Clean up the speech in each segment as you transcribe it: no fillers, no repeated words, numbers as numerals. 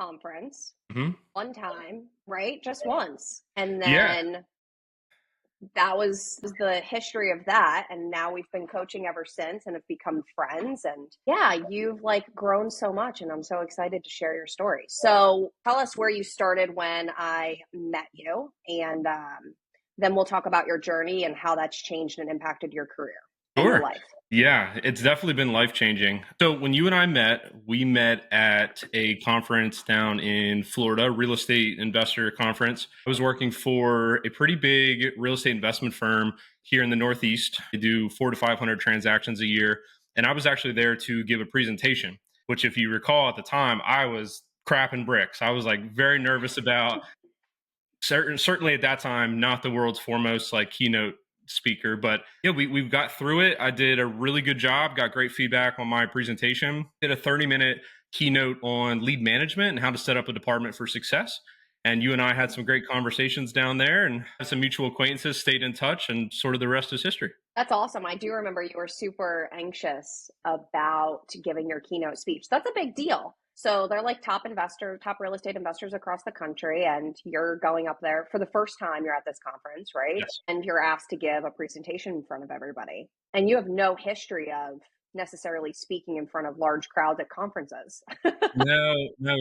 conference Hmm. one time, right? Just once. And Yeah. then that was the history of that. And now we've been coaching ever since and have become friends. And yeah, you've like grown so much. And I'm so excited to share your story. So tell us where you started when I met you. And then we'll talk about your journey and how that's changed and impacted your career and your Sure. life. Yeah, it's definitely been life changing. So when you and I met, we met at a conference down in Florida, real estate investor conference. I was working for a pretty big real estate investment firm here in the Northeast. They do 400 to 500 transactions a year. And I was actually there to give a presentation, which if you recall at the time, I was crapping bricks. I was like very nervous about certainly at that time, not the world's foremost like keynote speaker, but yeah, we've got through it. I did a really good job, got great feedback on my presentation, did a 30-minute keynote on lead management and how to set up a department for success. And you and I had some great conversations down there and had some mutual acquaintances, stayed in touch, and sort of the rest is history. That's awesome. I do remember you were super anxious about giving your keynote speech. That's a big deal. So they're like top real estate investors across the country, and you're going up there for the first time you're at this conference, right? Yes. And you're asked to give a presentation in front of everybody. And you have no history of necessarily speaking in front of large crowds at conferences. No,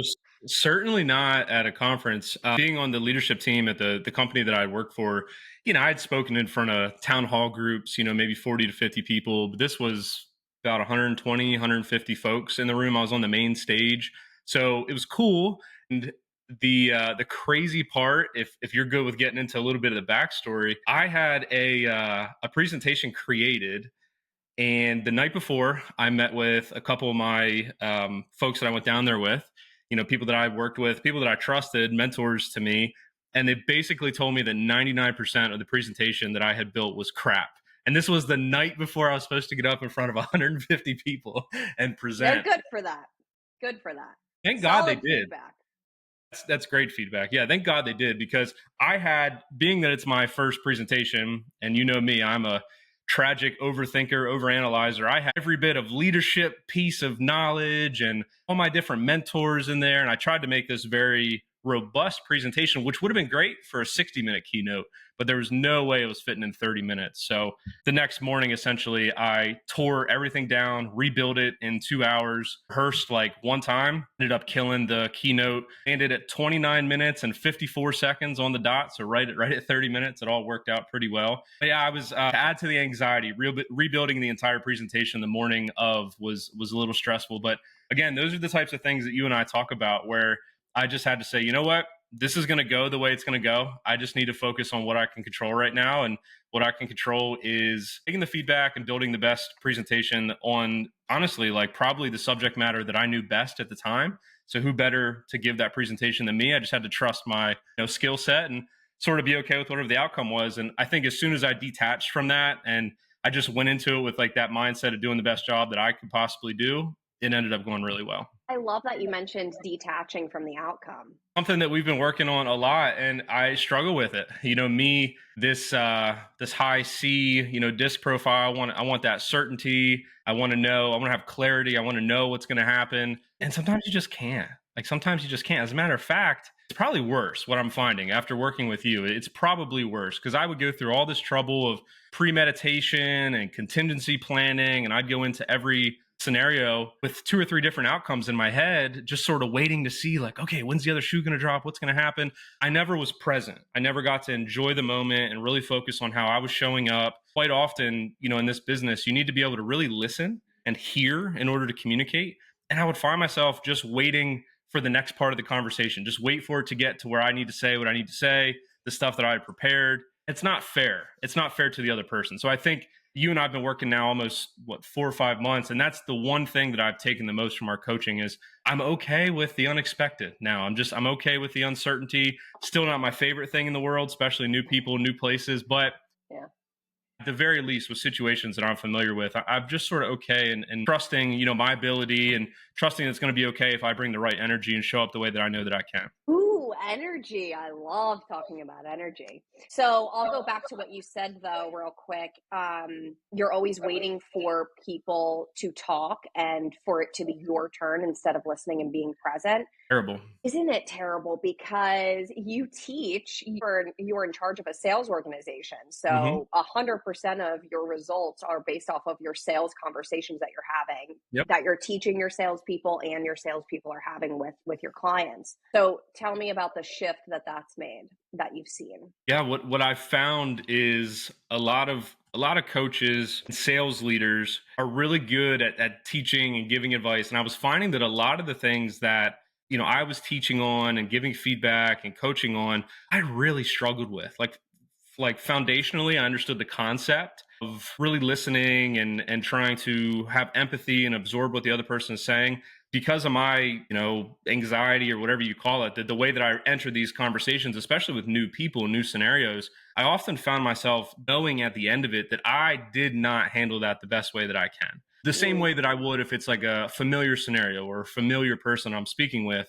certainly not at a conference. Being on the leadership team at the company that I worked for, I had spoken in front of town hall groups, maybe 40 to 50 people, but this was about 120, 150 folks in the room. I was on the main stage, so it was cool. And the crazy part, if you're good with getting into a little bit of the backstory, I had a presentation created, and the night before, I met with a couple of my folks that I went down there with, people that I worked with, people that I trusted, mentors to me. And they basically told me that 99% of the presentation that I had built was crap. And this was the night before I was supposed to get up in front of 150 people and Yeah, present. good for that. Good for that. Thank God they Solid did. feedback. That's great feedback. Yeah, thank God they did, because I had, being that it's my first presentation, and you know me, I'm a tragic overthinker, overanalyzer. I had every bit of leadership piece of knowledge and all my different mentors in there. And I tried to make this very robust presentation, which would have been great for a 60-minute keynote, but there was no way it was fitting in 30 minutes. So the next morning, essentially, I tore everything down, rebuilt it in 2 hours, rehearsed like one time, ended up killing the keynote, ended at 29 minutes and 54 seconds on the dot. So right at 30 minutes, it all worked out pretty well. But yeah, I was to add to the anxiety, rebuilding the entire presentation the morning of was a little stressful. But again, those are the types of things that you and I talk about, where I just had to say, you know what? This is going to go the way it's going to go. I just need to focus on what I can control right now. And what I can control is taking the feedback and building the best presentation on, honestly, like probably the subject matter that I knew best at the time. So who better to give that presentation than me? I just had to trust my skill set and sort of be okay with whatever the outcome was. And I think as soon as I detached from that and I just went into it with like that mindset of doing the best job that I could possibly do, it ended up going really well. I love that you mentioned detaching from the outcome. Something that we've been working on a lot, and I struggle with it. Me, this high C, disc profile. I want that certainty. I want to know. I want to have clarity. I want to know what's going to happen. And sometimes you just can't. Like sometimes you just can't. As a matter of fact, it's probably worse. What I'm finding after working with you, it's probably worse, because I would go through all this trouble of premeditation and contingency planning, and I'd go into every scenario with two or three different outcomes in my head, just sort of waiting to see like, okay, when's the other shoe going to drop? What's going to happen? I never was present. I never got to enjoy the moment and really focus on how I was showing up. Quite often, in this business, you need to be able to really listen and hear in order to communicate. And I would find myself just waiting for the next part of the conversation, just wait for it to get to where I need to say what I need to say, the stuff that I had prepared. It's not fair. It's not fair to the other person. So I think you and I've been working now almost 4 or 5 months. And that's the one thing that I've taken the most from our coaching is I'm okay with the unexpected now. I'm okay with the uncertainty. Still not my favorite thing in the world, especially new people, new places. But Yeah. at the very least, with situations that I'm familiar with, I'm just sort of okay and trusting, my ability, and trusting it's going to be okay if I bring the right energy and show up the way that I know that I can. Ooh, energy. I love talking about energy. So I'll go back to what you said though, real quick. You're always waiting for people to talk and for it to be your turn instead of listening and being present. Terrible. Isn't it terrible? Because you teach, you're in charge of a sales organization. Hmm. So 100% of your results are based off of your sales conversations that you're having, Yep. that you're teaching your salespeople and your salespeople are having with your clients. So tell me about the shift that's made that you've seen. Yeah, what I've found is a lot of coaches and sales leaders are really good at teaching and giving advice. And I was finding that a lot of the things that I was teaching on and giving feedback and coaching on, I really struggled with. Like foundationally, I understood the concept of really listening and trying to have empathy and absorb what the other person is saying. Because of my anxiety or whatever you call it, the way that I enter these conversations, especially with new people, new scenarios, I often found myself knowing at the end of it that I did not handle that the best way that I can. The same Mm. way that I would if it's like a familiar scenario or a familiar person I'm speaking with.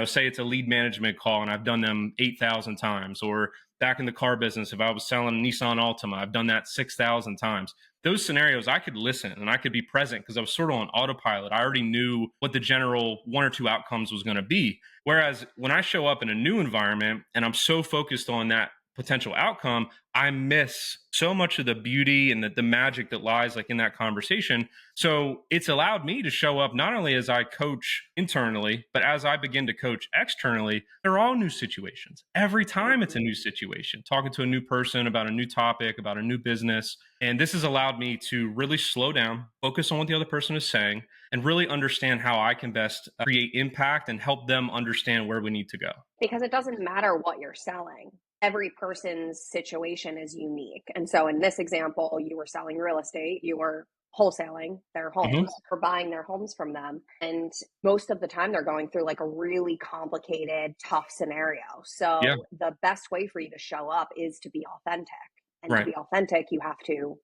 Say it's a lead management call and I've done them 8,000 times, or back in the car business, if I was selling a Nissan Altima, I've done that 6,000 times. Those scenarios, I could listen and I could be present because I was sort of on autopilot. I already knew what the general one or two outcomes was going to be. Whereas when I show up in a new environment and I'm so focused on that potential outcome, I miss so much of the beauty and the magic that lies like in that conversation. So it's allowed me to show up not only as I coach internally, but as I begin to coach externally. They're all new situations. Every time it's a new situation, talking to a new person about a new topic, about a new business. And this has allowed me to really slow down, focus on what the other person is saying, and really understand how I can best create impact and help them understand where we need to go. Because it doesn't matter what you're selling. Every person's situation is unique. And so in this example, you were selling real estate, you were wholesaling their Hmm. homes or buying their homes from them. And most of the time they're going through like a really complicated, tough scenario. Yeah. So the best way for you to show up is to be authentic. And to Right. be authentic, you have to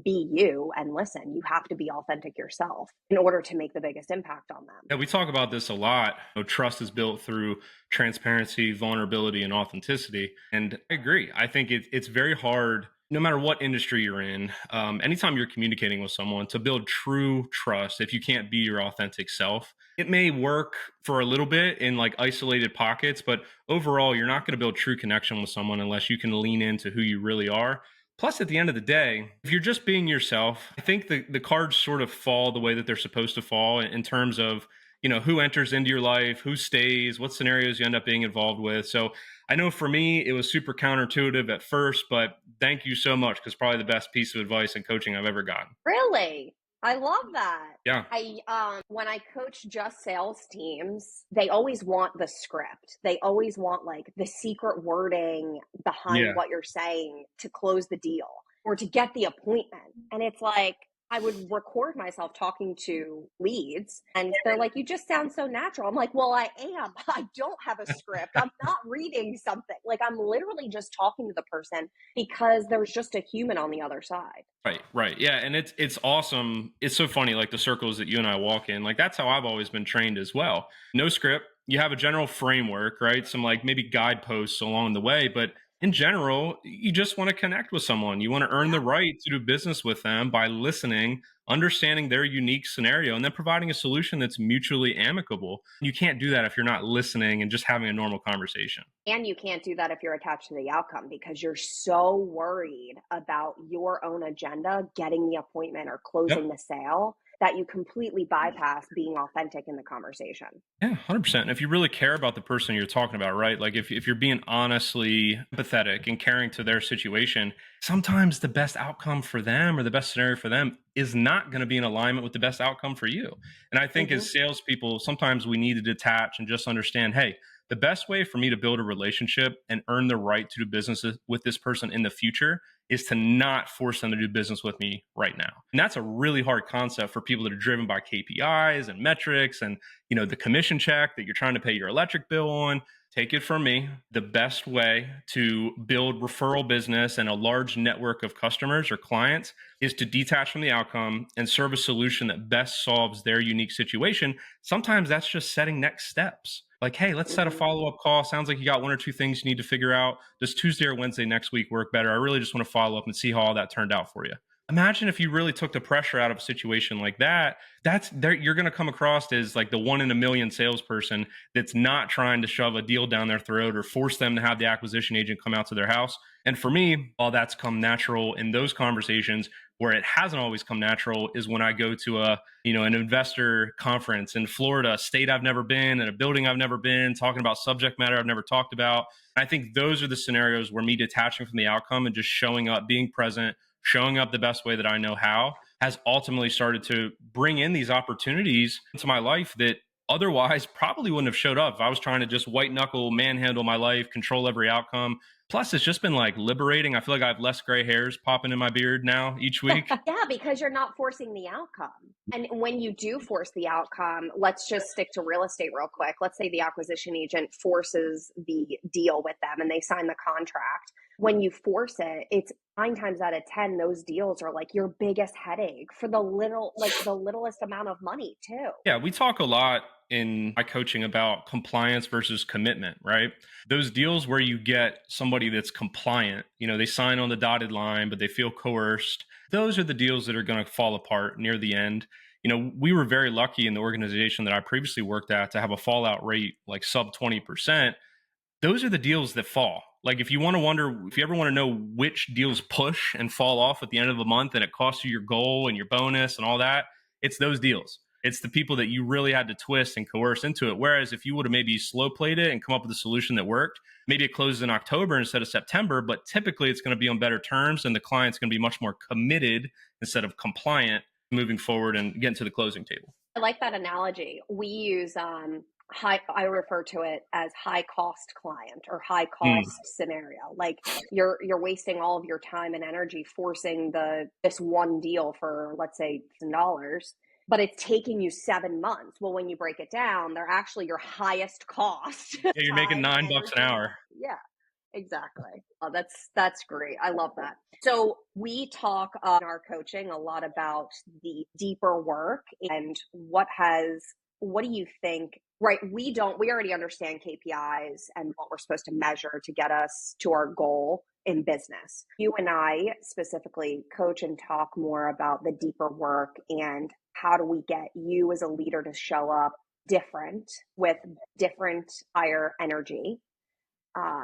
be you and listen. You have to be authentic yourself in order to make the biggest impact on them. Yeah, we talk about this a lot. Trust is built through transparency, vulnerability, and authenticity. And I agree. I think it's very hard, no matter what industry you're in, anytime you're communicating with someone, to build true trust if you can't be your authentic self. It may work for a little bit in like isolated pockets, but overall, you're not going to build true connection with someone unless you can lean into who you really are. Plus, at the end of the day, if you're just being yourself, I think the cards sort of fall the way that they're supposed to fall in terms of who enters into your life, who stays, what scenarios you end up being involved with. So I know for me it was super counterintuitive at first, but thank you so much, because probably the best piece of advice and coaching I've ever gotten. Really? I love that. Yeah. I when I coach just sales teams, they always want the script. They always want like the secret wording behind Yeah. what you're saying to close the deal or to get the appointment. And it's like I would record myself talking to leads and they're like, "You just sound so natural." I'm like, "Well, I am. I don't have a script. I'm not reading something. Like I'm literally just talking to the person because there's just a human on the other side." Right, right. Yeah, and it's awesome. It's so funny, like the circles that you and I walk in. Like that's how I've always been trained as well. No script. You have a general framework, right? Some like maybe guideposts along the way, but in general, you just want to connect with someone. You want to earn the right to do business with them by listening, understanding their unique scenario, and then providing a solution that's mutually amicable. You can't do that if you're not listening and just having a normal conversation. And you can't do that if you're attached to the outcome because you're so worried about your own agenda, getting the appointment or Yep. closing the sale that you completely bypass being authentic in the conversation. Yeah, 100%. And if you really care about the person you're talking about, right? Like if you're being honestly empathetic and caring to their situation, sometimes the best outcome for them or the best scenario for them is not going to be in alignment with the best outcome for you. And I think Hmm. as salespeople, sometimes we need to detach and just understand, hey, the best way for me to build a relationship and earn the right to do business with this person in the future is to not force them to do business with me right now. And that's a really hard concept for people that are driven by KPIs and metrics and the commission check that you're trying to pay your electric bill on. Take it from me. The best way to build referral business and a large network of customers or clients is to detach from the outcome and serve a solution that best solves their unique situation. Sometimes that's just setting next steps. Like, hey, let's set a Hmm. follow up call. Sounds like you got one or two things you need to figure out. Does Tuesday or Wednesday next week work better? I really just want to follow up and see how all that turned out for you. Imagine if you really took the pressure out of a situation like that. That's there, you're going to come across as like the one in a million salesperson that's not trying to shove a deal down their throat or force them to have the acquisition agent come out to their house. And for me, while that's come natural in those conversations, where it hasn't always come natural is when I go to an investor conference in Florida, a state I've never been, in a building I've never been, talking about subject matter I've never talked about. I think those are the scenarios where me detaching from the outcome and just showing up, being present, showing up the best way that I know how, has ultimately started to bring in these opportunities into my life that otherwise probably wouldn't have showed up if I was trying to just white knuckle, manhandle my life, control every outcome. Plus, it's just been like liberating. I feel like I have less gray hairs popping in my beard now each week. Yeah, because you're not forcing the outcome. And when you do force the outcome, let's just stick to real estate real quick. Let's say the acquisition agent forces the deal with them and they sign the contract. When you force it, it's 9 times out of 10, those deals are like your biggest headache for the littlest amount of money too. Yeah, we talk a lot in my coaching about compliance versus commitment, right? Those deals where you get somebody that's compliant, they sign on the dotted line, but they feel coerced. Those are the deals that are going to fall apart near the end. We were very lucky in the organization that I previously worked at to have a fallout rate like sub 20%. Those are the deals that fall. Like if you ever want to know which deals push and fall off at the end of the month and it costs you your goal and your bonus and all that, it's those deals. It's the people that you really had to twist and coerce into it. Whereas if you would have maybe slow played it and come up with a solution that worked, maybe it closes in October instead of September, but typically it's going to be on better terms and the client's going to be much more committed instead of compliant moving forward and getting to the closing table. I like that analogy. We use I refer to it as high cost client or high cost scenario. Like you're wasting all of your time and energy forcing this one deal for, let's say, $10, but it's taking you 7 months. Well, when you break it down, they're actually your highest cost. Yeah, you're making Time, $9 an energy. hour. Yeah, exactly. Oh, that's great. I love that. So we talk in our coaching a lot about the deeper work and what do you think? Right, we already understand KPIs and what we're supposed to measure to get us to our goal in business. You and I specifically coach and talk more about the deeper work and how do we get you as a leader to show up different with different higher energy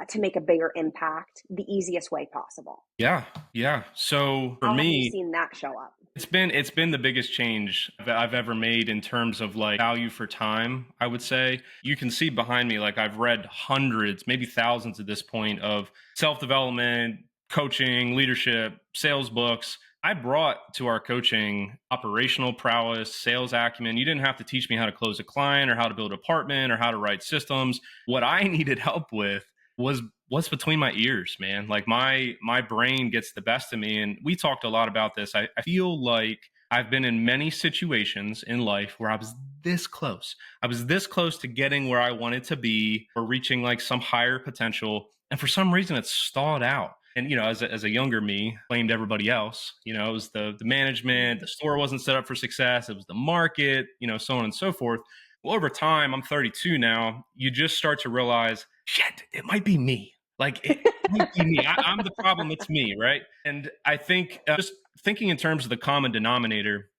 to make a bigger impact the easiest way possible. Yeah, yeah. So for How have you me, seen that show up? it's been the biggest change that I've ever made in terms of like value for time, I would say. You can see behind me, like I've read hundreds, maybe thousands at this point of self-development, coaching, leadership, sales books. I brought to our coaching operational prowess, sales acumen. You didn't have to teach me how to close a client or how to build an apartment or how to write systems. What I needed help with was what's between my ears, man. Like my brain gets the best of me. And we talked a lot about this. I feel like I've been in many situations in life where I was this close. I was this close to getting where I wanted to be or reaching like some higher potential. And for some reason it's stalled out. And as a younger me, blamed everybody else. It was the management, the store wasn't set up for success, it was the market, so on and so forth. Well, over time, I'm 32 now, you just start to realize, shit, it might be me. Like, it might be me. I'm the problem. It's me, right? And I think just thinking in terms of the common denominator,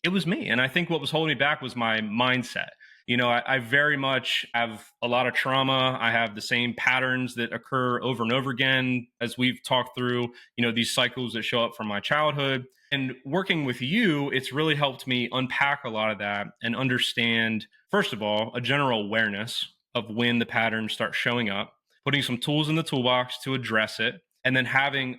it was me. And I think what was holding me back was my mindset. I very much have a lot of trauma. I have the same patterns that occur over and over again as we've talked through, these cycles that show up from my childhood. And working with you, it's really helped me unpack a lot of that and understand, first of all, a general awareness of when the patterns start showing up, putting some tools in the toolbox to address it, and then having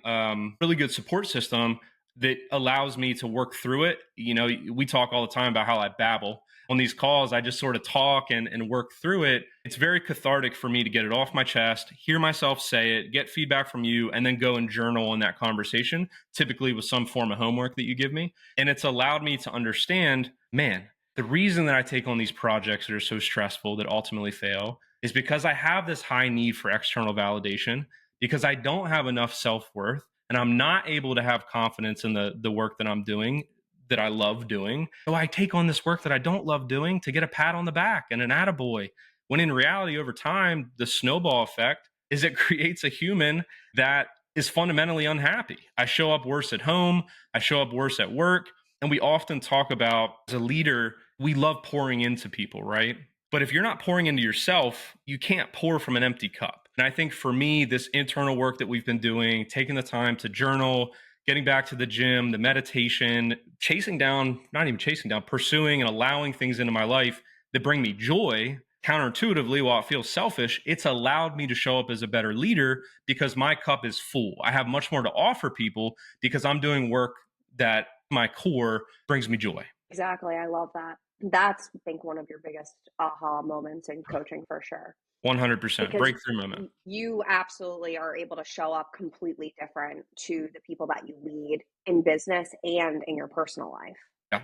really good support system that allows me to work through it. We talk all the time about how I babble. On these calls, I just sort of talk and work through it. It's very cathartic for me to get it off my chest, hear myself say it, get feedback from you, and then go and journal in that conversation, typically with some form of homework that you give me. And it's allowed me to understand, man, the reason that I take on these projects that are so stressful that ultimately fail is because I have this high need for external validation, because I don't have enough self-worth and I'm not able to have confidence in the work that I'm doing, that I love doing. So I take on this work that I don't love doing to get a pat on the back and an attaboy. When in reality, over time, the snowball effect is it creates a human that is fundamentally unhappy. I show up worse at home. I show up worse at work. And we often talk about, as a leader, we love pouring into people, right? But if you're not pouring into yourself, you can't pour from an empty cup. And I think for me, this internal work that we've been doing, taking the time to journal, getting back to the gym, the meditation, chasing down, not even chasing down, pursuing and allowing things into my life that bring me joy, counterintuitively, while it feels selfish, it's allowed me to show up as a better leader because my cup is full. I have much more to offer people because I'm doing work that my core brings me joy. Exactly. I love that. That's, I think, one of your biggest aha moments in coaching for sure. 100% Because breakthrough moment. you absolutely are able to show up completely different to the people that you lead in business and in your personal life. Yeah.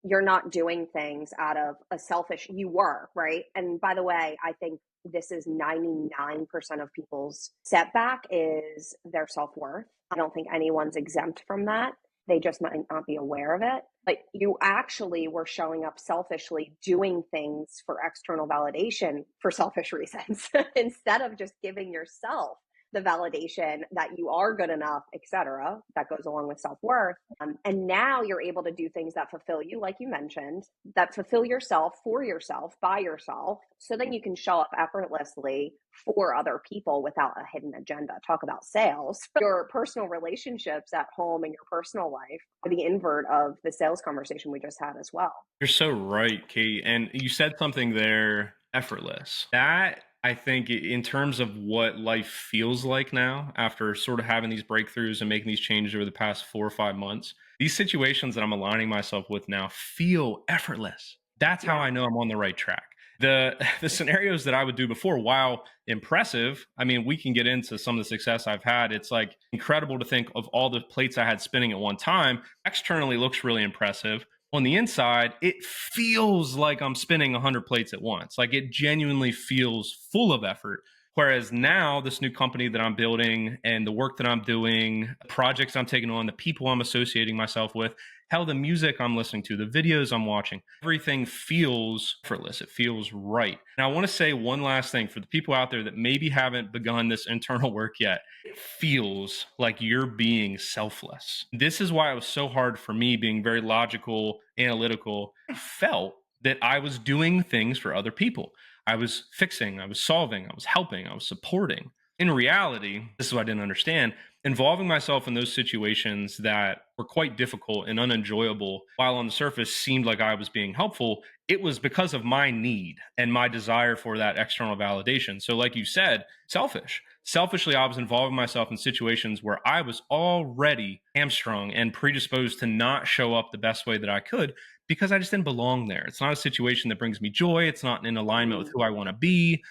You're not doing things out of a selfish, you were, right? And by the way, I think this is 99% of people's setback is their self-worth. I don't think anyone's exempt from that. They just might not be aware of it. But you actually were showing up selfishly, doing things for external validation for selfish reasons instead of just giving yourself the validation that you are good enough, etc. That goes along with self-worth. And now you're able to do things that fulfill you, like you mentioned, that fulfill yourself, for yourself, by yourself. So then you can show up effortlessly for other people without a hidden agenda. Talk about sales. Your personal relationships at home and your personal life are the invert of the sales conversation we just had as well. You're so right, Kate. And you said something there, effortless. That, I think, in terms of what life feels like now, after sort of having these breakthroughs and making these changes over the past 4 or 5 months, these situations that I'm aligning myself with now feel effortless. That's how I know I'm on the right track. The scenarios that I would do before, while impressive, I mean, we can get into some of the success I've had. It's like incredible to think of all the plates I had spinning at one time. Externally looks really impressive. On the inside, it feels like I'm spinning 100 plates at once. Like, it genuinely feels full of effort. Whereas now, this new company that I'm building and the work that I'm doing, the projects I'm taking on, the people I'm associating myself with, hell, the music I'm listening to, the videos I'm watching, everything feels effortless. It feels right. And I want to say one last thing for the people out there that maybe haven't begun this internal work yet. It feels like you're being selfless. This is why it was so hard for me, being very logical, analytical. I felt that I was doing things for other people. I was fixing, I was solving, I was helping, I was supporting. In reality, this is what I didn't understand. Involving myself in those situations that were quite difficult and unenjoyable, while on the surface seemed like I was being helpful, it was because of my need and my desire for that external validation. So, like you said, selfish. Selfishly, I was involving myself in situations where I was already hamstrung and predisposed to not show up the best way that I could because I just didn't belong there. It's not a situation that brings me joy. It's not in alignment with who I want to be.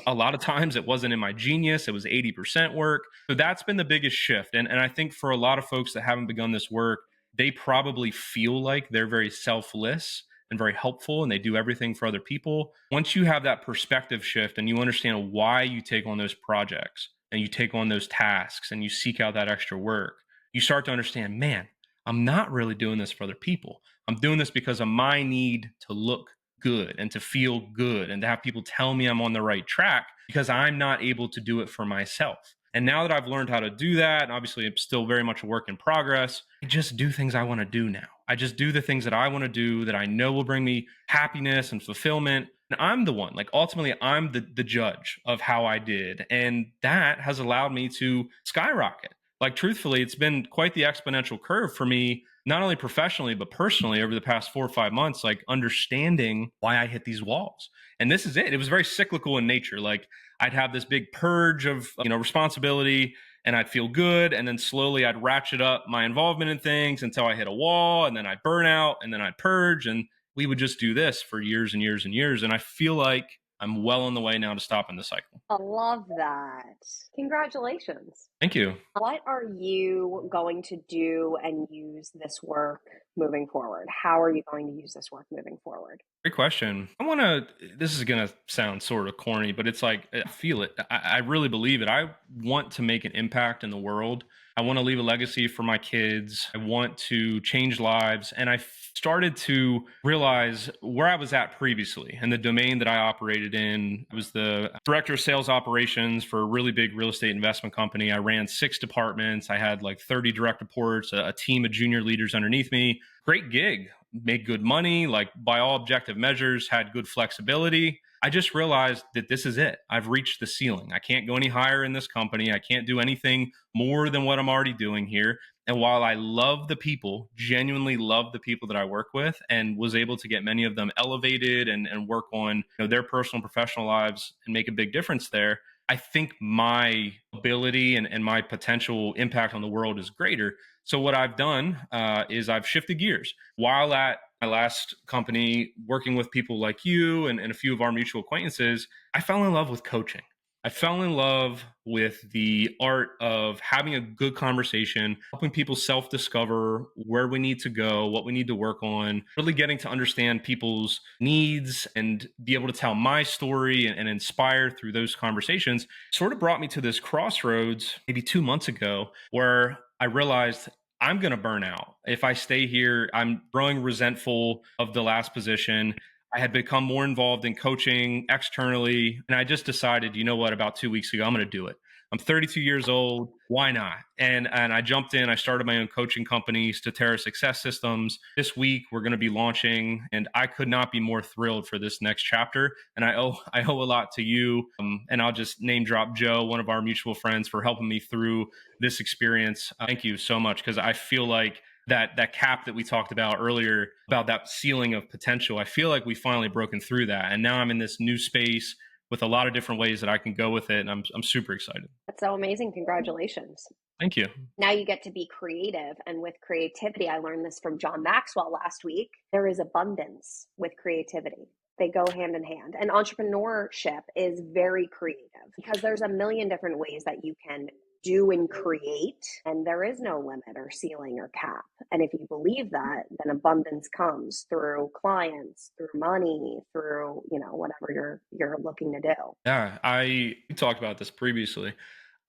A lot of times it wasn't in my genius. It was 80% work. So that's been the biggest shift. And I think for a lot of folks that haven't begun this work, they probably feel like they're very selfless and very helpful and they do everything for other people. Once you have that perspective shift and you understand why you take on those projects and you take on those tasks and you seek out that extra work, you start to understand, man, I'm not really doing this for other people. I'm doing this because of my need to look good and to feel good and to have people tell me I'm on the right track because I'm not able to do it for myself. And now that I've learned how to do that, and obviously it's still very much a work in progress, I just do things I want to do now. I just do the things that I want to do that I know will bring me happiness and fulfillment. And I'm the one, like ultimately, I'm the judge of how I did. And that has allowed me to skyrocket. Like, truthfully, it's been quite the exponential curve for me, not only professionally, but personally over the past 4 or 5 months, like understanding why I hit these walls. And this is it. It was very cyclical in nature. Like, I'd have this big purge of, responsibility and I'd feel good. And then slowly I'd ratchet up my involvement in things until I hit a wall and then I'd burn out and then I'd purge. And we would just do this for years and years and years. And I feel like I'm well on the way now to stopping the cycle. I love that. Congratulations. Thank you. What are you going to do and use this work moving forward? How are you going to use this work moving forward? Great question. This is going to sound sort of corny, but it's like, I feel it. I really believe it. I want to make an impact in the world. I want to leave a legacy for my kids. I want to change lives. And I started to realize where I was at previously and the domain that I operated in. I was the director of sales operations for a really big real estate investment company. I ran 6 departments. I had like 30 direct reports, a team of junior leaders underneath me. Great gig, made good money, like by all objective measures, had good flexibility. I just realized that this is it. I've reached the ceiling. I can't go any higher in this company. I can't do anything more than what I'm already doing here. And while I love the people, genuinely love the people that I work with, and was able to get many of them elevated and work on their personal and professional lives and make a big difference there, I think my ability and my potential impact on the world is greater. So what I've done is I've shifted gears. While at my last company, working with people like you and a few of our mutual acquaintances, I fell in love with coaching. I fell in love with the art of having a good conversation, helping people self-discover where we need to go, what we need to work on, really getting to understand people's needs and be able to tell my story and inspire through those conversations. Sort of brought me to this crossroads maybe 2 months ago where I realized I'm going to burn out. If I stay here, I'm growing resentful of the last position. I had become more involved in coaching externally. And I just decided, you know what, about 2 weeks ago, I'm going to do it. I'm 32 years old. Why not? And I jumped in. I started my own coaching company, Statera Success Systems. This week, we're going to be launching, and I could not be more thrilled for this next chapter. And I owe a lot to you. And I'll just name drop Joe, one of our mutual friends, for helping me through this experience. Thank you so much, because I feel like that cap that we talked about earlier, about that ceiling of potential, I feel like we finally broken through that. And now I'm in this new space with a lot of different ways that I can go with it. And I'm super excited. That's so amazing. Congratulations. Thank you. Now you get to be creative. And with creativity, I learned this from John Maxwell last week. There is abundance with creativity. They go hand in hand. And entrepreneurship is very creative because there's a million different ways that you can do and create, and there is no limit or ceiling or cap. And if you believe that, then abundance comes through clients, through money, through whatever you're looking to do. Yeah, we talked about this previously.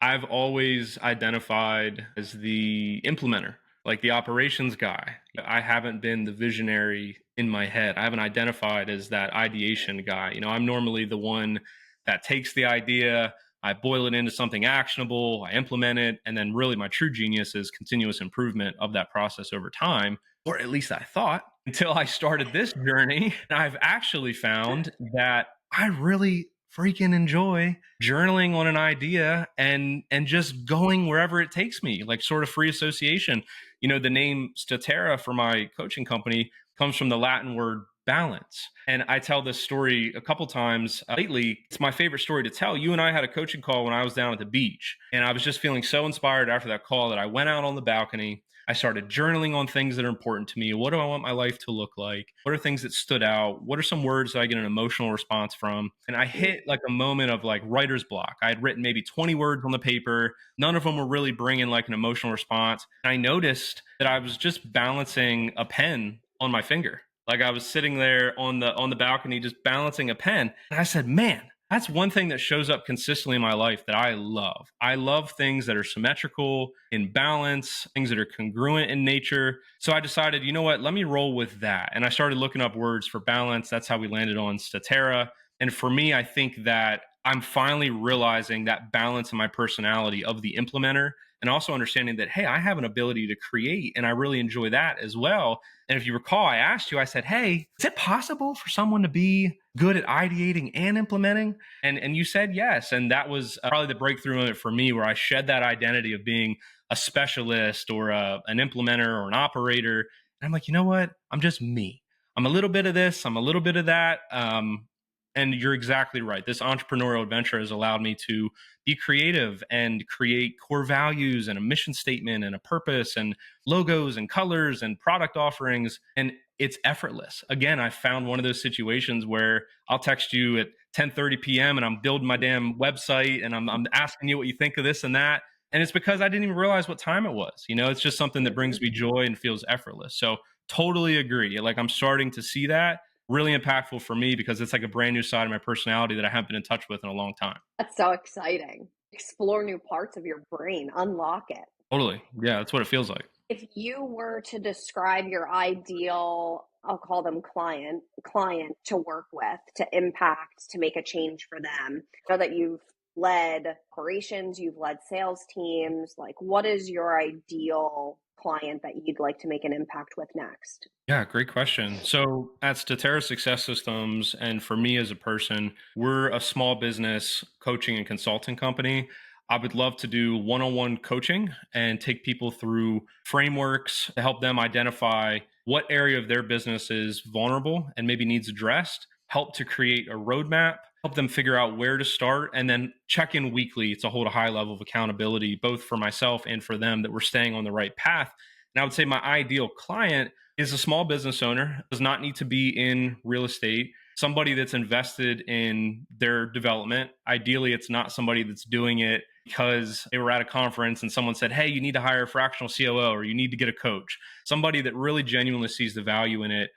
I've always identified as the implementer, like the operations guy. I haven't been the visionary in my head. I haven't identified as that ideation guy. I'm normally the one that takes the idea, I boil it into something actionable, I implement it, and then really my true genius is continuous improvement of that process over time, or at least I thought, until I started this journey. And I've actually found that I really freaking enjoy journaling on an idea and just going wherever it takes me, like sort of free association. The name Statera for my coaching company comes from the Latin word balance. And I tell this story a couple times lately. It's my favorite story to tell. You and I had a coaching call when I was down at the beach, and I was just feeling so inspired after that call that I went out on the balcony. I started journaling on things that are important to me. What do I want my life to look like? What are things that stood out? What are some words that I get an emotional response from? And I hit like a moment of like writer's block. I had written maybe 20 words on the paper. None of them were really bringing like an emotional response. And I noticed that I was just balancing a pen on my finger. Like I was sitting there on the balcony, just balancing a pen. And I said, man, that's one thing that shows up consistently in my life that I love. I love things that are symmetrical, in balance, things that are congruent in nature. So I decided, you know what, let me roll with that. And I started looking up words for balance. That's how we landed on Statera. And for me, I think that I'm finally realizing that balance in my personality of the implementer, and also understanding that, hey, I have an ability to create, and I really enjoy that as well. And if you recall, I asked you, I said, hey, is it possible for someone to be good at ideating and implementing? And you said yes. And that was probably the breakthrough moment for me, where I shed that identity of being a specialist or an implementer or an operator. And I'm like, you know what? I'm just me. I'm a little bit of this. I'm a little bit of that. And you're exactly right. This entrepreneurial adventure has allowed me to be creative and create core values and a mission statement and a purpose and logos and colors and product offerings. And it's effortless. Again, I found one of those situations where I'll text you at 10:30 p.m. and I'm building my damn website and I'm asking you what you think of this and that. And it's because I didn't even realize what time it was. It's just something that brings me joy and feels effortless. So totally agree. Like I'm starting to see that. Really impactful for me because it's like a brand new side of my personality that I haven't been in touch with in a long time. That's so exciting. Explore new parts of your brain, unlock it. Totally. Yeah, that's what it feels like. If you were to describe your ideal, I'll call them client to work with, to impact, to make a change for them, I know that you've led operations, you've led sales teams. Like, what is your ideal client that you'd like to make an impact with next? Yeah, great question. So at Statera Success Systems, and for me as a person, we're a small business coaching and consulting company. I would love to do one on one coaching and take people through frameworks to help them identify what area of their business is vulnerable and maybe needs addressed, help to create a roadmap, help them figure out where to start, and then check in weekly to hold a high level of accountability, both for myself and for them, that we're staying on the right path. And I would say my ideal client is a small business owner, does not need to be in real estate, somebody that's invested in their development. Ideally, it's not somebody that's doing it because they were at a conference and someone said, hey, you need to hire a fractional COO or you need to get a coach. Somebody that really genuinely sees the value in it,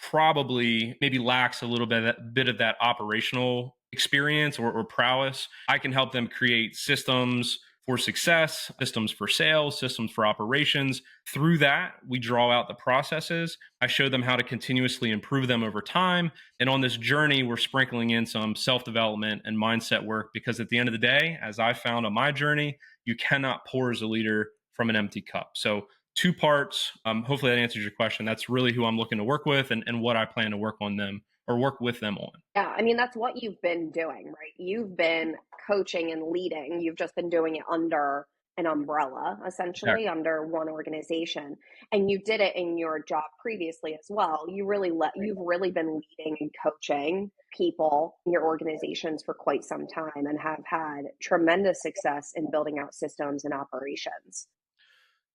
probably maybe lacks a little bit of that operational experience or prowess. I can help them create systems for success, systems for sales, systems for operations. Through that, we draw out the processes. I show them how to continuously improve them over time. And on this journey, we're sprinkling in some self development and mindset work because at the end of the day, as I found on my journey, you cannot pour as a leader from an empty cup. So, two parts. Hopefully that answers your question. That's really who I'm looking to work with and what I plan to work on them or work with them on. Yeah, I mean, that's what you've been doing, right? You've been coaching and leading. You've just been doing it under an umbrella, essentially, Exactly. under one organization. And you did it in your job previously as well. You've really been leading and coaching people in your organizations for quite some time and have had tremendous success in building out systems and operations.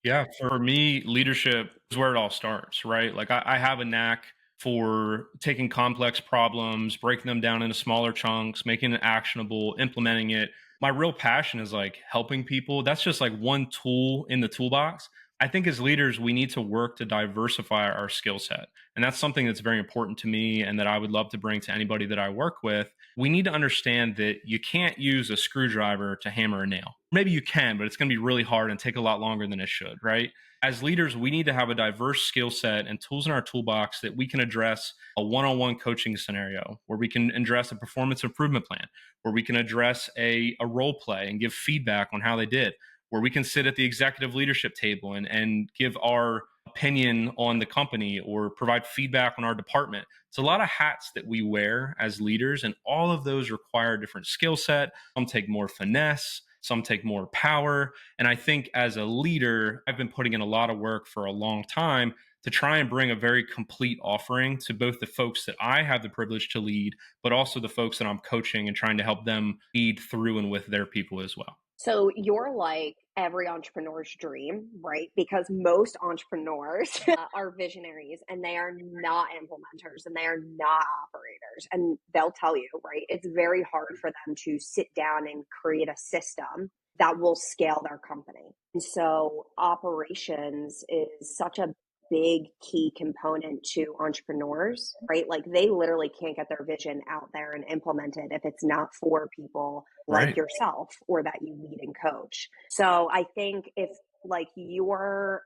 Yeah, for me, leadership is where it all starts, right? Like I have a knack for taking complex problems, breaking them down into smaller chunks, making it actionable, implementing it. My real passion is like helping people. That's just like one tool in the toolbox. I think as leaders, we need to work to diversify our skill set. And that's something that's very important to me and that I would love to bring to anybody that I work with. We need to understand that you can't use a screwdriver to hammer a nail. Maybe you can, but it's going to be really hard and take a lot longer than it should, right? As leaders, we need to have a diverse skill set and tools in our toolbox that we can address a one on one coaching scenario, where we can address a performance improvement plan, where we can address a role play and give feedback on how they did, where we can sit at the executive leadership table and give our opinion on the company or provide feedback on our department. It's a lot of hats that we wear as leaders, and all of those require a different skill set. Some take more finesse, some take more power. And I think as a leader, I've been putting in a lot of work for a long time to try and bring a very complete offering to both the folks that I have the privilege to lead, but also the folks that I'm coaching and trying to help them lead through and with their people as well. So you're like every entrepreneur's dream, right? Because most entrepreneurs are visionaries and they are not implementers and they are not operators. And they'll tell you, right? It's very hard for them to sit down and create a system that will scale their company. And so operations is such a big key component to entrepreneurs, right? Like they literally can't get their vision out there and implement it if it's not for people like Right. yourself or that you lead and coach. So I think if like you're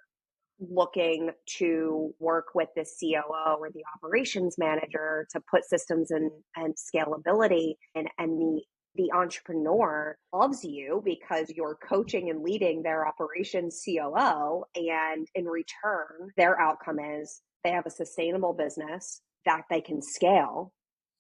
looking to work with the COO or the operations manager to put systems and scalability and the entrepreneur loves you because you're coaching and leading their operations COO, and in return their outcome is they have a sustainable business that they can scale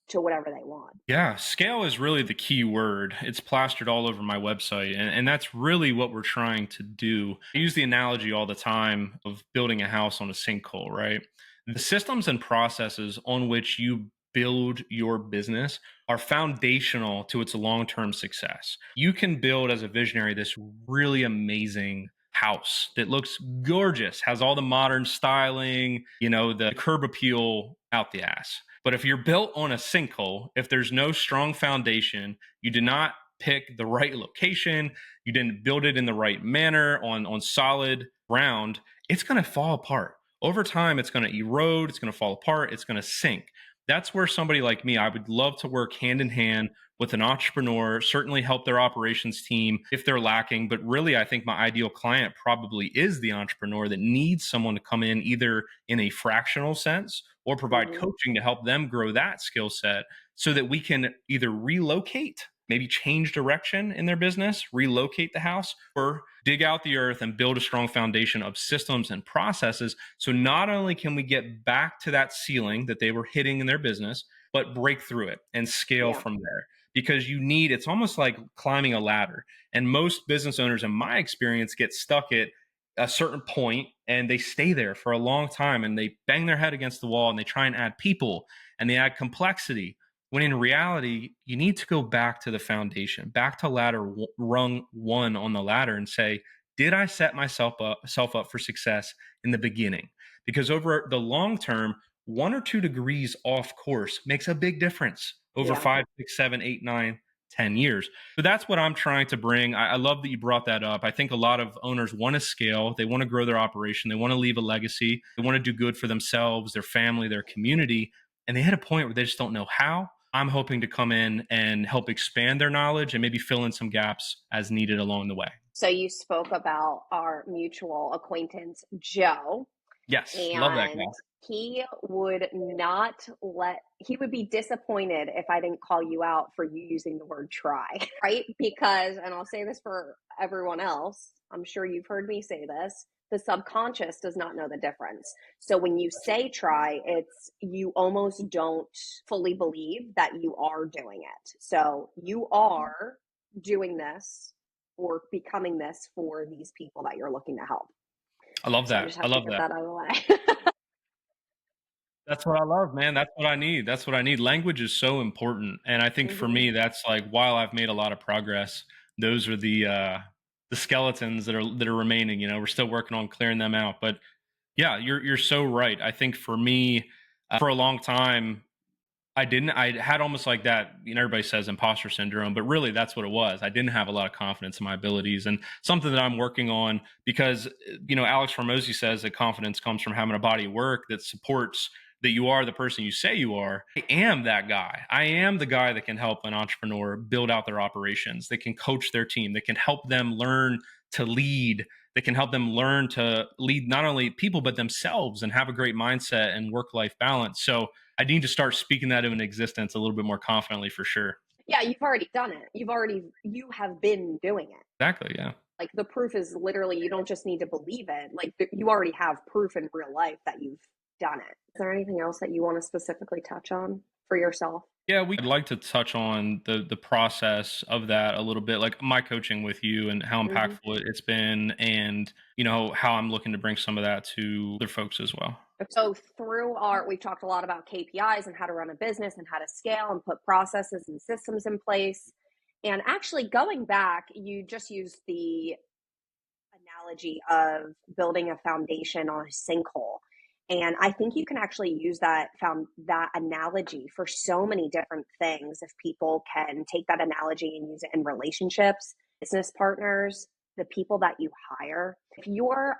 to whatever they want. Yeah, scale is really the key word. It's plastered all over my website. And that's really what we're trying to do. I use the analogy all the time of building a house on a sinkhole, right? The systems and processes on which you build your business are foundational to its long term success. You can build as a visionary this really amazing house that looks gorgeous, has all the modern styling, the curb appeal out the ass. But if you're built on a sinkhole, if there's no strong foundation, you did not pick the right location, you didn't build it in the right manner on solid ground, it's going to fall apart. Over time, it's going to erode, it's going to fall apart, it's going to sink. That's where somebody like me, I would love to work hand in hand with an entrepreneur, certainly help their operations team if they're lacking. But really, I think my ideal client probably is the entrepreneur that needs someone to come in either in a fractional sense or provide Mm-hmm. coaching to help them grow that skill set so that we can either relocate maybe change direction in their business, relocate the house, or dig out the earth and build a strong foundation of systems and processes. So not only can we get back to that ceiling that they were hitting in their business, but break through it and scale Yeah. from there. Because it's almost like climbing a ladder. And most business owners, in my experience, get stuck at a certain point and they stay there for a long time and they bang their head against the wall and they try and add people and they add complexity, when in reality you need to go back to the foundation, back to rung one on the ladder, and say, did I set myself up for success in the beginning? Because over the long term, 1 or 2 degrees off course makes a big difference over Yeah. 5, 6, 7, 8, 9, 10 years. So that's what I'm trying to bring. I love that you brought that up. I think a lot of owners want to scale. They want to grow their operation. They want to leave a legacy. They want to do good for themselves, their family, their community. And they hit a point where they just don't know how. I'm hoping to come in and help expand their knowledge and maybe fill in some gaps as needed along the way. So you spoke about our mutual acquaintance, Joe, Yes, love that and guy. he would be disappointed if I didn't call you out for you using the word try, right? Because, and I'll say this for everyone else, I'm sure you've heard me say this, the subconscious does not know the difference. So when you say try, you almost don't fully believe that you are doing it. So you are doing this or becoming this for these people that you're looking to help. I love So I that. just I have to love get that. that out of the way. That's what I love, man. That's what I need. That's what I need. Language is so important. And I think for Mm-hmm. me, that's like, while I've made a lot of progress, those are the skeletons that are remaining. We're still working on clearing them out. But yeah, you're so right. I think for me, for a long time, I had almost like that, everybody says imposter syndrome, but really that's what it was. I didn't have a lot of confidence in my abilities, and something that I'm working on, because, Alex Hormozy says that confidence comes from having a body of work that supports that you are the person you say you are. I am that guy. I am the guy that can help an entrepreneur build out their operations, that can coach their team, that can help them learn to lead, that can help them learn to lead not only people, but themselves, and have a great mindset and work-life balance. So I need to start speaking that into existence a little bit more confidently, for sure. Yeah, you've already done it. You have been doing it. Exactly. Yeah. Like the proof is literally, you don't just need to believe it. Like you already have proof in real life that you've done it. Is there anything else that you want to specifically touch on for yourself? Yeah, I'd like to touch on the process of that a little bit, like my coaching with you and how Mm-hmm. impactful it's been, and how I'm looking to bring some of that to other folks as well. So we've talked a lot about KPIs and how to run a business and how to scale and put processes and systems in place. And actually going back, you just used the analogy of building a foundation on a sinkhole. And I think you can actually use that analogy for so many different things if people can take that analogy and use it in relationships, business partners, the people that you hire. If you're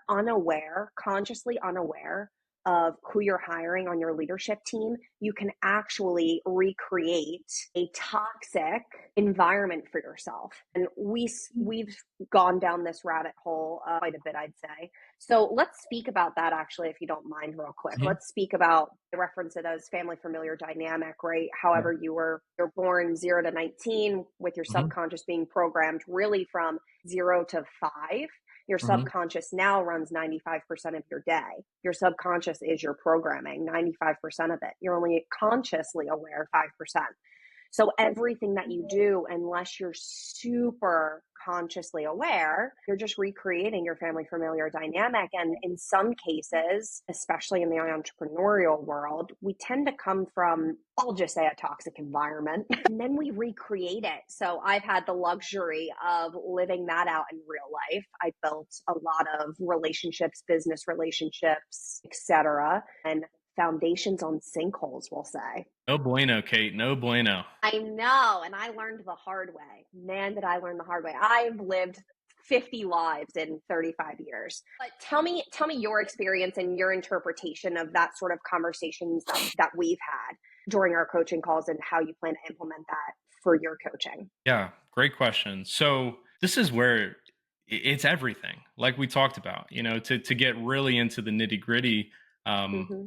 consciously unaware of who you're hiring on your leadership team, you can actually recreate a toxic environment for yourself. And we've gone down this rabbit hole quite a bit, I'd say. So let's speak about that, actually, if you don't mind, real quick. Mhm. Let's speak about the reference it as family familiar dynamic, right? Yeah. However, you're born 0 to 19 with your Mhm. subconscious being programmed really from 0 to 5. Your Mhm. subconscious now runs 95% of your day. Your subconscious is your programming, 95% of it. You're only consciously aware 5%. So everything that you do, unless you're super consciously aware, you're just recreating your family familiar dynamic. And in some cases, especially in the entrepreneurial world, we tend to come from, I'll just say, a toxic environment, and then we recreate it. So I've had the luxury of living that out in real life. I built a lot of relationships, business relationships, etc., and foundations on sinkholes, we'll say. No bueno, Kate. No bueno. I know, and I learned the hard way. Man, did I learn the hard way. I've lived 50 lives in 35 years. But tell me your experience and your interpretation of that sort of conversations that we've had during our coaching calls, and how you plan to implement that for your coaching. Yeah, great question. So this is where it's everything, like we talked about. To get really into the nitty gritty. Um, Mm-hmm.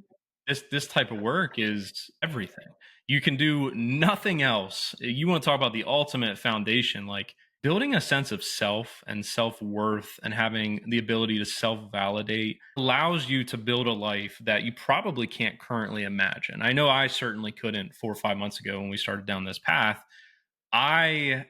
This type of work is everything. You can do nothing else. You want to talk about the ultimate foundation, like building a sense of self and self-worth and having the ability to self-validate allows you to build a life that you probably can't currently imagine. I know I certainly couldn't 4 or 5 months ago when we started down this path. I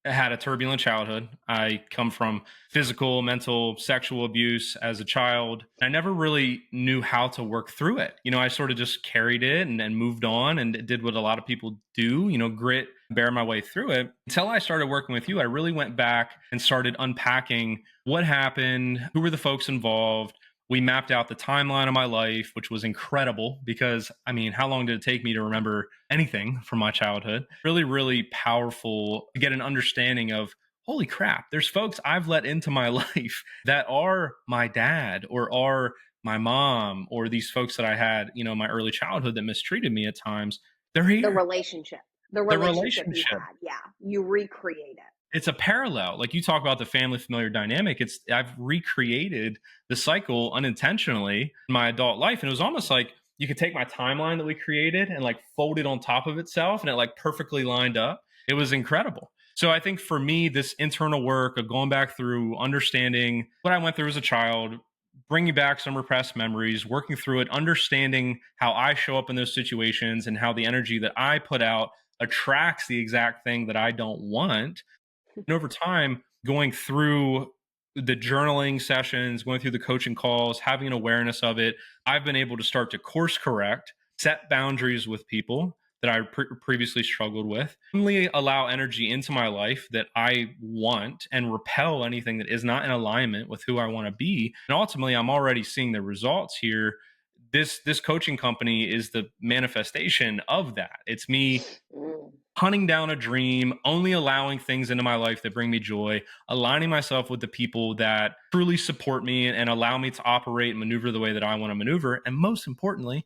had a turbulent childhood. I come from physical, mental, sexual abuse as a child. I never really knew how to work through it. I sort of just carried it and moved on and did what a lot of people do, grit, bear my way through it. Until I started working with you, I really went back and started unpacking what happened, who were the folks involved. We mapped out the timeline of my life, which was incredible because, I mean, how long did it take me to remember anything from my childhood? Really, really powerful to get an understanding of, holy crap, there's folks I've let into my life that are my dad or are my mom or these folks that I had, my early childhood that mistreated me at times. They're The here. relationship. The The relationship you relationship. had. Yeah. You recreate it. It's a parallel. Like you talk about the family familiar dynamic. I've recreated the cycle unintentionally in my adult life. And it was almost like you could take my timeline that we created and like fold it on top of itself and it like perfectly lined up. It was incredible. So I think for me, this internal work of going back through understanding what I went through as a child, bringing back some repressed memories, working through it, understanding how I show up in those situations and how the energy that I put out attracts the exact thing that I don't want. And over time, going through the journaling sessions, going through the coaching calls, having an awareness of it, I've been able to start to course correct, set boundaries with people that I previously struggled with, only allow energy into my life that I want and repel anything that is not in alignment with who I want to be. And ultimately, I'm already seeing the results here. This coaching company is the manifestation of that. It's me Mm. hunting down a dream, only allowing things into my life that bring me joy, aligning myself with the people that truly support me and allow me to operate and maneuver the way that I want to maneuver. And most importantly,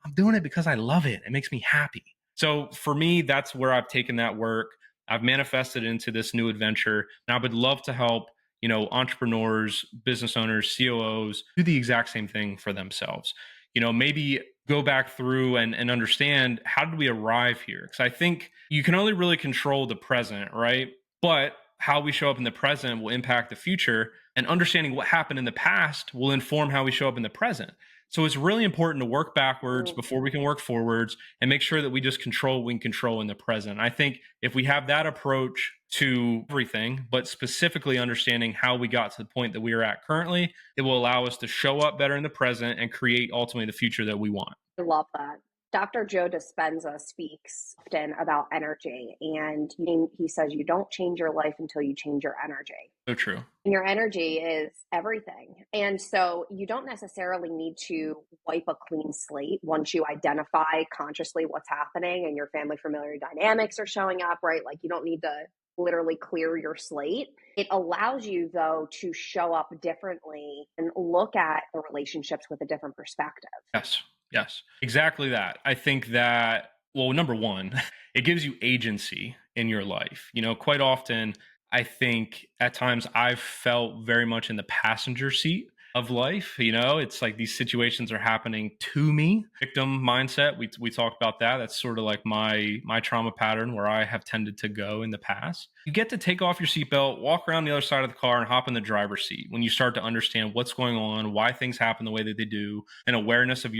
I'm doing it because I love it. It makes me happy. So for me, that's where I've taken that work. I've manifested into this new adventure. And I would love to help, entrepreneurs, business owners, COOs do the exact same thing for themselves. Maybe go back through and understand, how did we arrive here? Because I think you can only really control the present, right? But how we show up in the present will impact the future, and understanding what happened in the past will inform how we show up in the present. So it's really important to work backwards Mm. before we can work forwards and make sure that we just control what we can control in the present. I think if we have that approach to everything, but specifically understanding how we got to the point that we are at currently, it will allow us to show up better in the present and create ultimately the future that we want. I love that. Dr. Joe Dispenza speaks often about energy, and he says you don't change your life until you change your energy. So true. And your energy is everything. And so you don't necessarily need to wipe a clean slate once you identify consciously what's happening and your family familiar dynamics are showing up, right? Like you don't need to literally clear your slate. It allows you, though, to show up differently and look at the relationships with a different perspective. Yes. Yes. Exactly that. I think that, well, number one, it gives you agency in your life. Quite often, I think at times I've felt very much in the passenger seat of life. It's like these situations are happening to me. Victim mindset. We talked about that. That's sort of like my trauma pattern where I have tended to go in the past. You get to take off your seatbelt, walk around the other side of the car, and hop in the driver's seat when you start to understand what's going on, why things happen the way that they do, an awareness of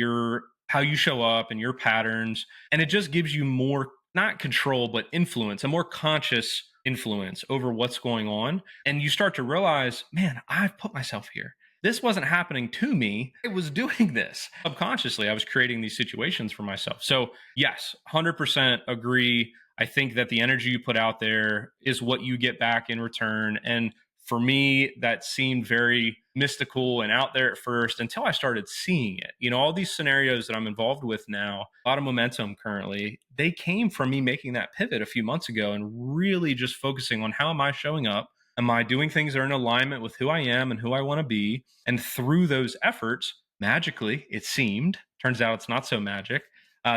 how you show up and your patterns. And it just gives you more, not control, but influence, a more conscious influence over what's going on. And you start to realize, man, I've put myself here. This wasn't happening to me. I was doing this subconsciously. I was creating these situations for myself. So, yes, 100% agree. I think that the energy you put out there is what you get back in return. And for me, that seemed very mystical and out there at first until I started seeing it. All these scenarios that I'm involved with now, a lot of momentum currently, they came from me making that pivot a few months ago and really just focusing on, how am I showing up? Am I doing things that are in alignment with who I am and who I want to be? And through those efforts, magically, it seemed, turns out it's not so magic,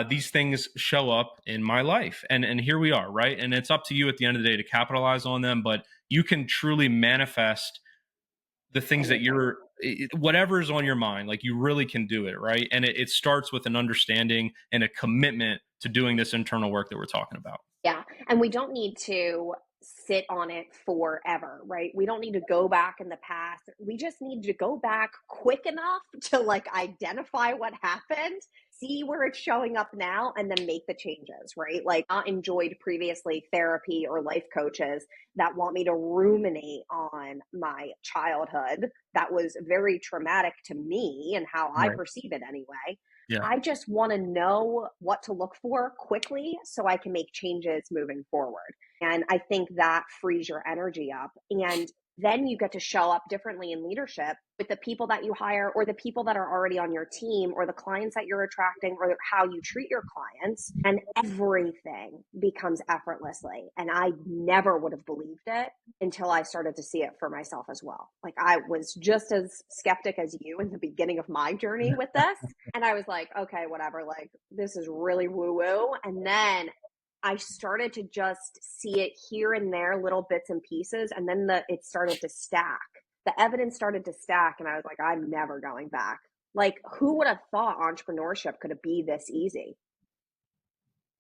these things show up in my life. And here we are, right? And it's up to you at the end of the day to capitalize on them, but you can truly manifest the things that Anything. whatever's on your mind, like you really can do it, right? And it starts with an understanding and a commitment to doing this internal work that we're talking about. Yeah. And we don't need to sit on it forever, right? We don't need to go back in the past. We just need to go back quick enough to like identify what happened, see where it's showing up now, and then make the changes, right? Like, not enjoyed previously therapy or life coaches that want me to ruminate on my childhood that was very traumatic to me and how I Right. perceive it anyway. Yeah. I just want to know what to look for quickly so I can make changes moving forward. And I think that frees your energy up. And then you get to show up differently in leadership with the people that you hire or the people that are already on your team or the clients that you're attracting or how you treat your clients. And everything becomes effortlessly. And I never would have believed it until I started to see it for myself as well. Like, I was just as skeptic as you in the beginning of my journey with this. And I was like, okay, whatever, like, this is really woo woo. And then I started to just see it here and there, little bits and pieces. And then it started to stack. The evidence started to stack. And I was like, I'm never going back. Like, who would have thought entrepreneurship could be this easy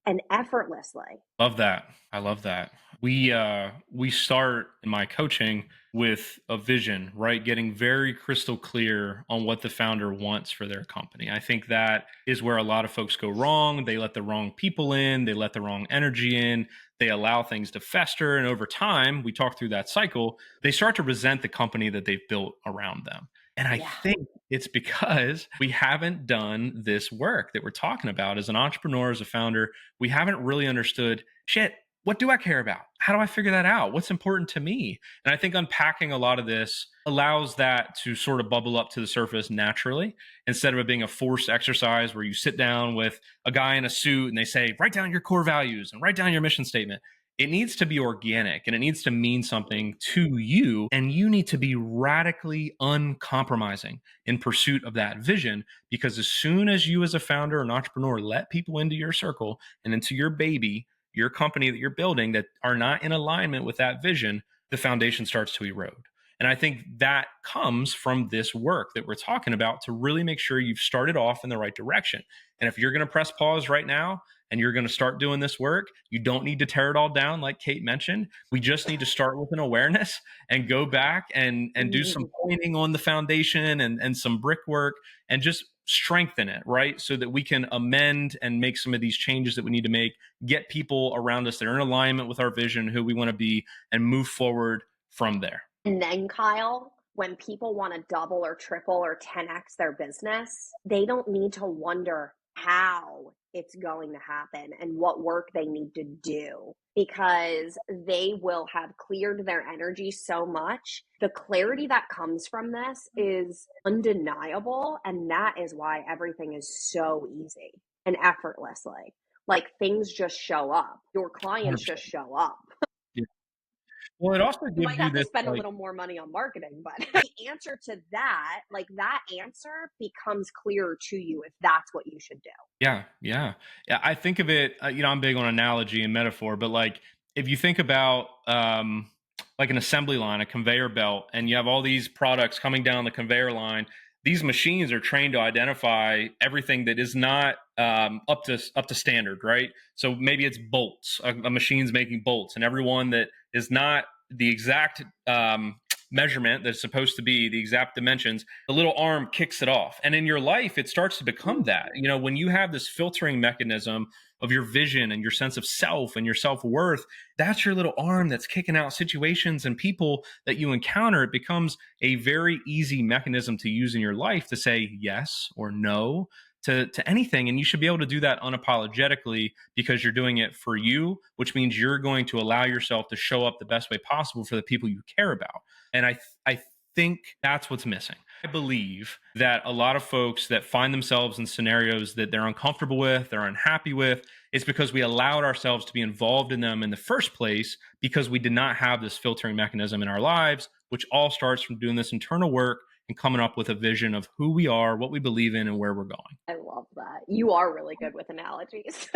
and effortlessly? Love that. I love that. We start in my coaching with a vision, right? Getting very crystal clear on what the founder wants for their company. I think that is where a lot of folks go wrong. They let the wrong people in, they let the wrong energy in, they allow things to fester, and over time, we talk through that cycle, they start to resent the company that they've built around them. And I Yeah. think it's because we haven't done this work that we're talking about as an entrepreneur, as a founder. We haven't really understood, shit, what do I care about? How do I figure that out? What's important to me? And I think unpacking a lot of this allows that to sort of bubble up to the surface naturally instead of it being a forced exercise where you sit down with a guy in a suit and they say, write down your core values and write down your mission statement. It needs to be organic and it needs to mean something to you. And you need to be radically uncompromising in pursuit of that vision. Because as soon as you, as a founder and entrepreneur, let people into your circle and into your baby, your company that you're building that are not in alignment with that vision, the foundation starts to erode. And I think that comes from this work that we're talking about to really make sure you've started off in the right direction. And if you're going to press pause right now and you're going to start doing this work, you don't need to tear it all down like Kate mentioned. We just need to start with an awareness and go back and do some pointing on the foundation and some brickwork and just strengthen it, right? So that we can amend and make some of these changes that we need to make, get people around us that are in alignment with our vision, who we want to be, and move forward from there. And then, Kyle, when people want to double or triple or 10x their business, they don't need to wonder how it's going to happen and what work they need to do, because they will have cleared their energy so much. The clarity that comes from this is undeniable. And that is why everything is so easy and effortlessly. Like, things just show up. Your clients 100%. just show up. Yeah. Well, it also You gives might you have to this spend a like, little more money on marketing, but the answer to that, like, that answer becomes clearer to you if that's what you should do. yeah, yeah, yeah. I think of it. I'm big on analogy and metaphor, but like if you think about like an assembly line, a conveyor belt, and you have all these products coming down the conveyor line. These machines are trained to identify everything that is not up to standard, right? So maybe it's bolts. A machine's making bolts, and everyone that is not the exact measurement that's supposed to be the exact dimensions, the little arm kicks it off. And in your life, it starts to become that. When you have this filtering mechanism of your vision and your sense of self and your self-worth, that's your little arm that's kicking out situations and people that you encounter. It becomes a very easy mechanism to use in your life to say yes or no to anything. And you should be able to do that unapologetically because you're doing it for you, which means you're going to allow yourself to show up the best way possible for the people you care about. And I think that's what's missing. I believe that a lot of folks that find themselves in scenarios that they're uncomfortable with, they're unhappy with, it's because we allowed ourselves to be involved in them in the first place because we did not have this filtering mechanism in our lives, which all starts from doing this internal work and coming up with a vision of who we are, what we believe in, and where we're going. I love that. You are really good with analogies.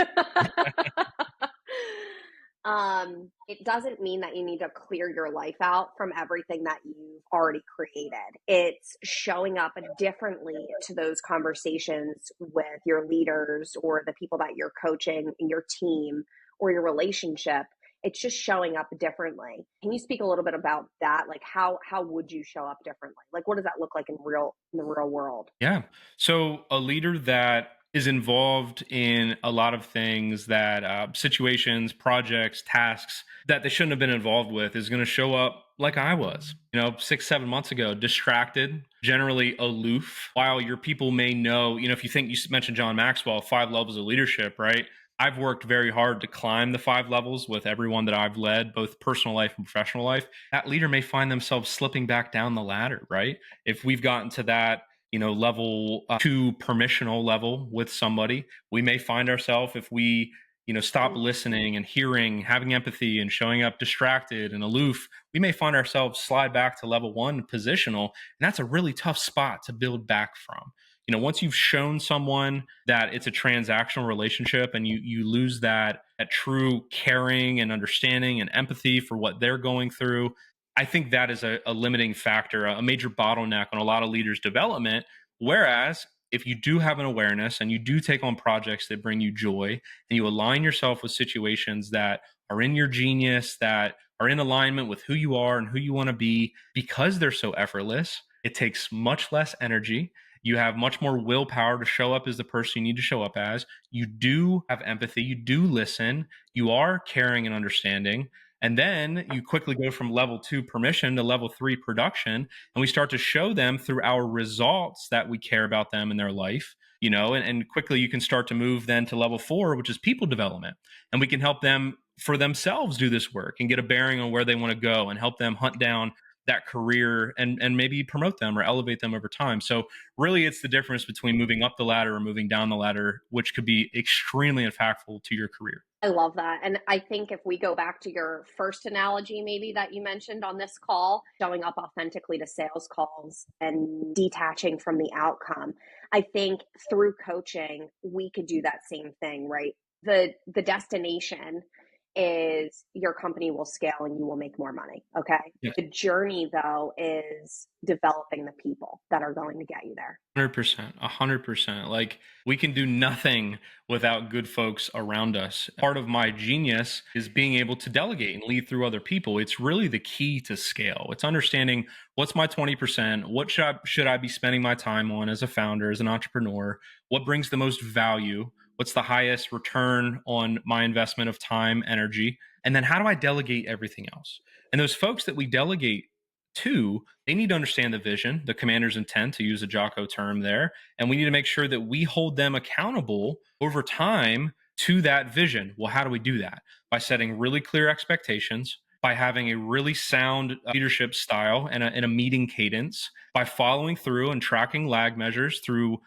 It doesn't mean that you need to clear your life out from everything that you've already created. It's showing up differently to those conversations with your leaders or the people that you're coaching in your team or your relationship. It's just showing up differently. Can you speak a little bit about that? Like how would you show up differently? Like what does that look like in the real world? Yeah. So a leader that is involved in a lot of things that situations, projects, tasks that they shouldn't have been involved with is going to show up like I was, 6, 7 months ago, distracted, generally aloof, while your people may know, if you think mentioned John Maxwell, 5 levels of leadership, right? I've worked very hard to climb the 5 levels with everyone that I've led, both personal life and professional life. That leader may find themselves slipping back down the ladder, right? If we've gotten to that level 2 permissional level with somebody, we may find ourselves, if we stop listening and hearing, having empathy, and showing up distracted and aloof, we may find ourselves slide back to level 1 positional, and that's a really tough spot to build back from. Once you've shown someone that it's a transactional relationship and you lose that true caring and understanding and empathy for what they're going through, I think that is a limiting factor, a major bottleneck on a lot of leaders' development. Whereas if you do have an awareness and you do take on projects that bring you joy and you align yourself with situations that are in your genius, that are in alignment with who you are and who you want to be, because they're so effortless, it takes much less energy. You have much more willpower to show up as the person you need to show up as. You do have empathy. You do listen. You are caring and understanding. And then you quickly go from level 2 permission to level 3 production. And we start to show them through our results that we care about them in their life, and quickly you can start to move then to level 4, which is people development. And we can help them for themselves do this work and get a bearing on where they want to go and help them hunt down that career and maybe promote them or elevate them over time. So really it's the difference between moving up the ladder or moving down the ladder, which could be extremely impactful to your career. I love that. And I think if we go back to your first analogy, maybe that you mentioned on this call, showing up authentically to sales calls and detaching from the outcome, I think through coaching, we could do that same thing, right? The destination is your company will scale and you will make more money. Okay. Yes. The journey though is developing the people that are going to get you there. 100%, 100%. Like, we can do nothing without good folks around us. Part of my genius is being able to delegate and lead through other people. It's really the key to scale. It's understanding what's my 20%, what should I be spending my time on as a founder, as an entrepreneur, what brings the most value, what's the highest return on my investment of time, energy, and then how do I delegate everything else? And those folks that we delegate to, they need to understand the vision, the commander's intent, to use a Jocko term there. And we need to make sure that we hold them accountable over time to that vision. Well, how do we do that? By setting really clear expectations, by having a really sound leadership style and a meeting cadence, by following through and tracking lag measures through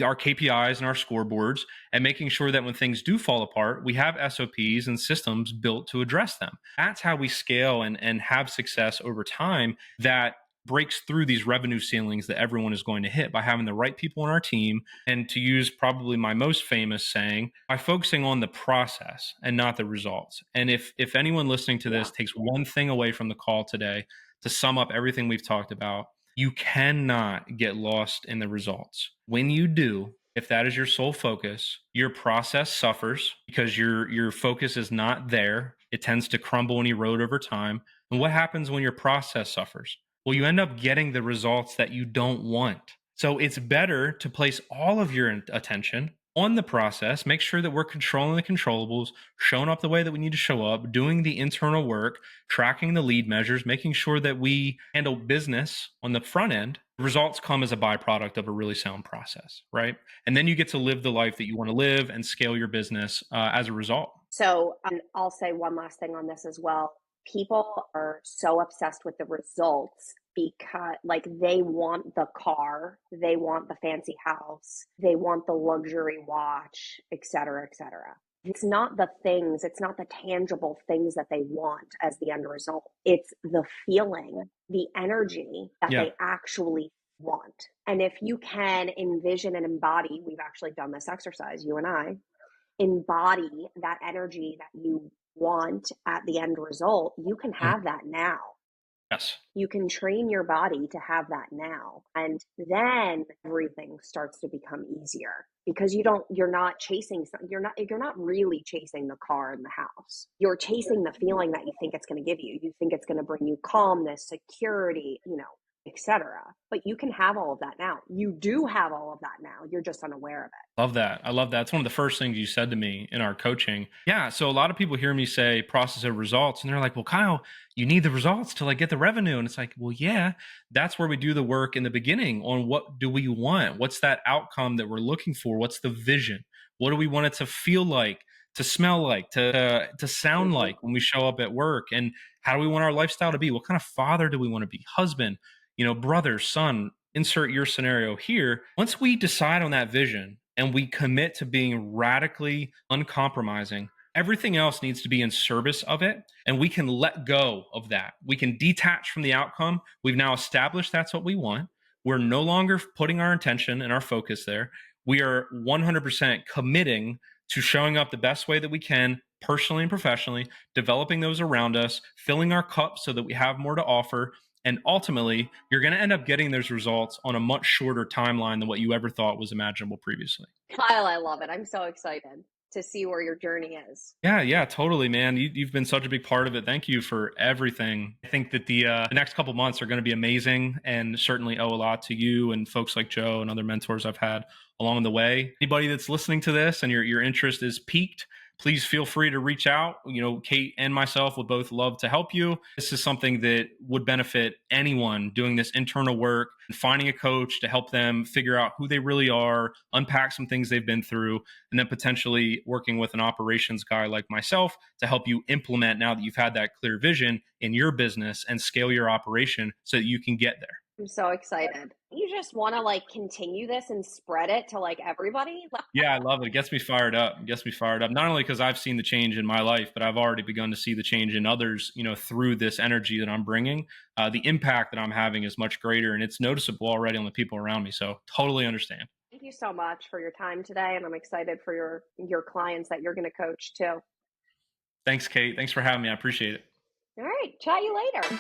our KPIs and our scoreboards, and making sure that when things do fall apart, we have SOPs and systems built to address them. That's how we scale and have success over time that breaks through these revenue ceilings that everyone is going to hit, by having the right people on our team. And to use probably my most famous saying, by focusing on the process and not the results. And if anyone listening to this takes one thing away from the call today to sum up everything we've talked about, you cannot get lost in the results. When you do, if that is your sole focus, your process suffers because your focus is not there. It tends to crumble and erode over time. And what happens when your process suffers? Well, you end up getting the results that you don't want. So it's better to place all of your attention on the process, make sure that we're controlling the controllables, showing up the way that we need to show up, doing the internal work, tracking the lead measures, making sure that we handle business on the front end. Results come as a byproduct of a really sound process, right? And then you get to live the life that you want to live and scale your business as a result. So I'll say one last thing on this as well. People are so obsessed with the results because like they want the car, they want the fancy house, they want the luxury watch, et cetera, et cetera. It's not the things, it's not the tangible things that they want as the end result. It's the feeling, the energy that they actually want. And if you can envision and embody, we've actually done this exercise, you and I, embody that energy that you want at the end result, you can have that now. Yes. You can train your body to have that now. And then everything starts to become easier because you're not chasing, you're not really chasing the car in the house. You're chasing the feeling that you think it's going to give you. You think it's going to bring you calmness, security, etc. But you can have all of that now. You do have all of that now. You're just unaware of it. Love that. I love that. It's one of the first things you said to me in our coaching. Yeah. So a lot of people hear me say process of results and they're like, well, Kyle, you need the results to like get the revenue. And it's like, well, yeah, that's where we do the work in the beginning on what do we want? What's that outcome that we're looking for? What's the vision? What do we want it to feel like, to smell like, to sound like when we show up at work? And how do we want our lifestyle to be? What kind of father do we want to be? Husband, brother, son, insert your scenario here. Once we decide on that vision and we commit to being radically uncompromising, everything else needs to be in service of it. And we can let go of that. We can detach from the outcome. We've now established that's what we want. We're no longer putting our intention and our focus there. We are 100% committing to showing up the best way that we can, personally and professionally, developing those around us, filling our cup so that we have more to offer. And ultimately, you're going to end up getting those results on a much shorter timeline than what you ever thought was imaginable previously. Kyle, I love it. I'm so excited to see where your journey is. Yeah, totally, man. You've been such a big part of it. Thank you for everything. I think that the next couple months are going to be amazing and certainly owe a lot to you and folks like Joe and other mentors I've had along the way. Anybody that's listening to this and your interest is piqued, please feel free to reach out. Kate and myself would both love to help you. This is something that would benefit anyone doing this internal work and finding a coach to help them figure out who they really are, unpack some things they've been through, and then potentially working with an operations guy like myself to help you implement now that you've had that clear vision in your business and scale your operation so that you can get there. I'm so excited. You just want to continue this and spread it to everybody? Yeah, I love it. It gets me fired up. Not only because I've seen the change in my life, but I've already begun to see the change in others, through this energy that I'm bringing. The impact that I'm having is much greater and it's noticeable already on the people around me. So totally understand. Thank you so much for your time today. And I'm excited for your clients that you're going to coach too. Thanks, Kate. Thanks for having me. I appreciate it. All right. Chat you later.